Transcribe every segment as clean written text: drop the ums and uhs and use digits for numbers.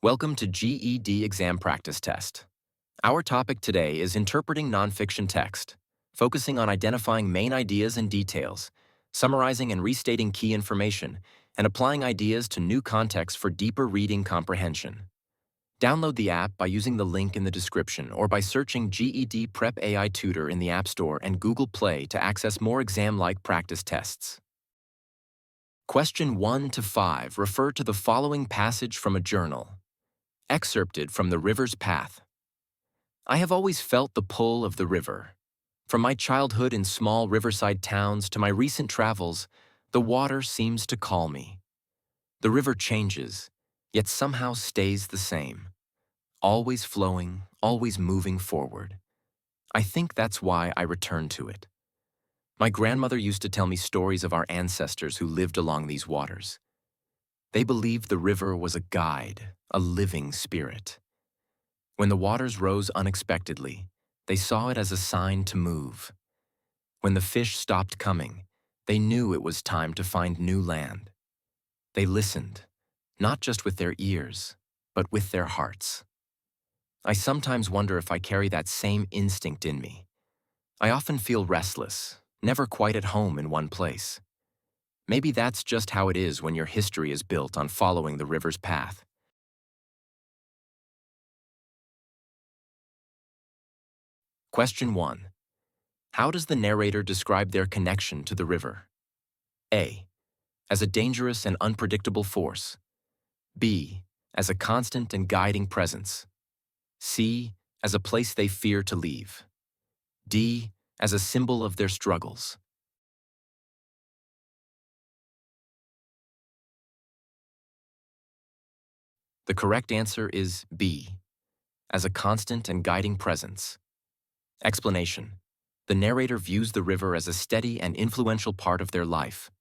Welcome to GED Exam Practice Test. Our topic today is interpreting nonfiction text, focusing on identifying main ideas and details, summarizing and restating key information, and applying ideas to new contexts for deeper reading comprehension. Download the app by using the link in the description or by searching GEDprep AI Tutor in the App Store and Google Play to access more exam-like practice tests. Question 1 to 5 refer to the following passage from a journal. Excerpted from The River's Path. I have always felt the pull of the river. From my childhood in small riverside towns to my recent travels, the water seems to call me. The river changes, yet somehow stays the same. Always flowing, always moving forward. I think that's why I return to it. My grandmother used to tell me stories of our ancestors who lived along these waters. They believed the river was a guide, a living spirit. When the waters rose unexpectedly, they saw it as a sign to move. When the fish stopped coming, they knew it was time to find new land. They listened, not just with their ears, but with their hearts. I sometimes wonder if I carry that same instinct in me. I often feel restless, never quite at home in one place. Maybe that's just how it is when your history is built on following the river's path. Question 1. How does the narrator describe their connection to the river? A. As a dangerous and unpredictable force. B. As a constant and guiding presence. C. As a place they fear to leave. D. As a symbol of their struggles. The correct answer is B. As a constant and guiding presence. Explanation. The narrator views the river as a steady and influential part of their life.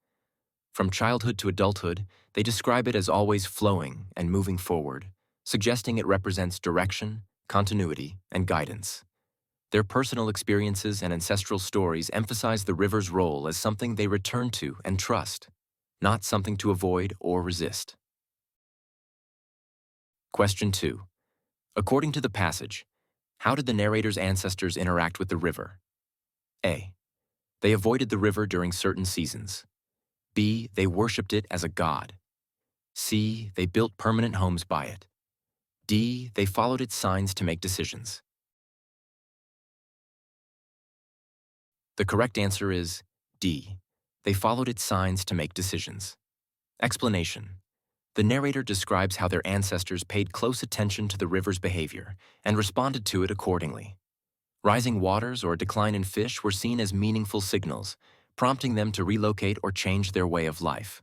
From childhood to adulthood, they describe it as always flowing and moving forward, suggesting it represents direction, continuity, and guidance. Their personal experiences and ancestral stories emphasize the river's role as something they return to and trust, not something to avoid or resist. Question 2. According to the passage, how did the narrator's ancestors interact with the river? A. They avoided the river during certain seasons. B. They worshipped it as a god. C. They built permanent homes by it. D. They followed its signs to make decisions. The correct answer is D. They followed its signs to make decisions. Explanation. The narrator describes how their ancestors paid close attention to the river's behavior and responded to it accordingly. Rising waters or a decline in fish were seen as meaningful signals, prompting them to relocate or change their way of life.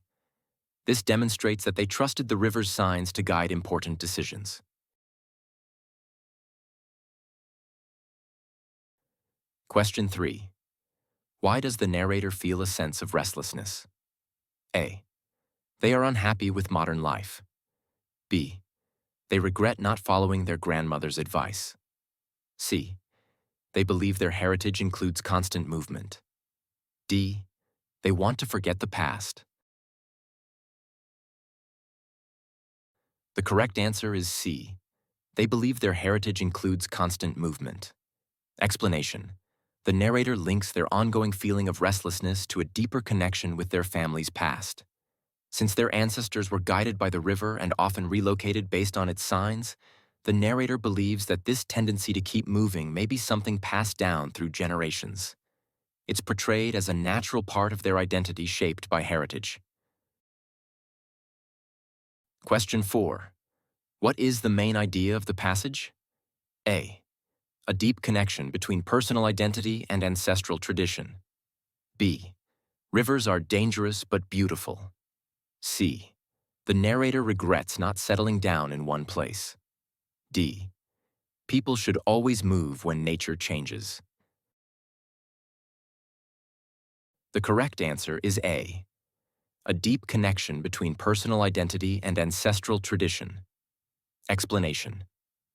This demonstrates that they trusted the river's signs to guide important decisions. Question 3. Why does the narrator feel a sense of restlessness? A. They are unhappy with modern life. B. They regret not following their grandmother's advice. C. They believe their heritage includes constant movement. D. They want to forget the past. The correct answer is C. They believe their heritage includes constant movement. Explanation. The narrator links their ongoing feeling of restlessness to a deeper connection with their family's past. Since their ancestors were guided by the river and often relocated based on its signs, the narrator believes that this tendency to keep moving may be something passed down through generations. It's portrayed as a natural part of their identity shaped by heritage. Question 4. What is the main idea of the passage? A. A deep connection between personal identity and ancestral tradition. B. Rivers are dangerous but beautiful. C. The narrator regrets not settling down in one place. D. People should always move when nature changes. The correct answer is A. A deep connection between personal identity and ancestral tradition. Explanation.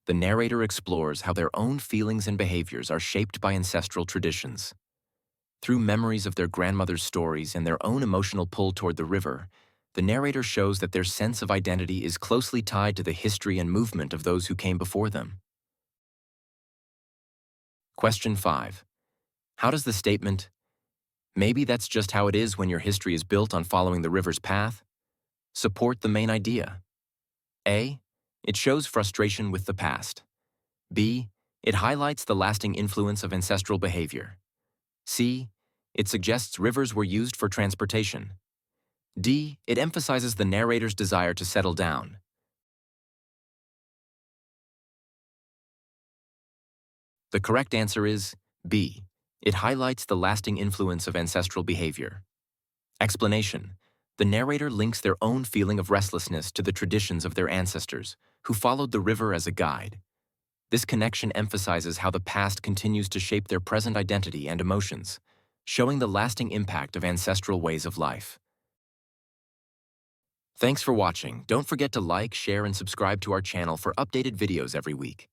The narrator explores how their own feelings and behaviors are shaped by ancestral traditions. Through memories of their grandmother's stories and their own emotional pull toward the river, The narrator shows that their sense of identity is closely tied to the history and movement of those who came before them. Question 5. How does the statement, "Maybe that's just how it is when your history is built on following the river's path," support the main idea? A. It shows frustration with the past. B. It highlights the lasting influence of ancestral behavior. C. It suggests rivers were used for transportation. D. It emphasizes the narrator's desire to settle down. The correct answer is B. It highlights the lasting influence of ancestral behavior. Explanation. The narrator links their own feeling of restlessness to the traditions of their ancestors, who followed the river as a guide. This connection emphasizes how the past continues to shape their present identity and emotions, showing the lasting impact of ancestral ways of life. Thanks for watching. Don't forget to like, share, and subscribe to our channel for updated videos every week.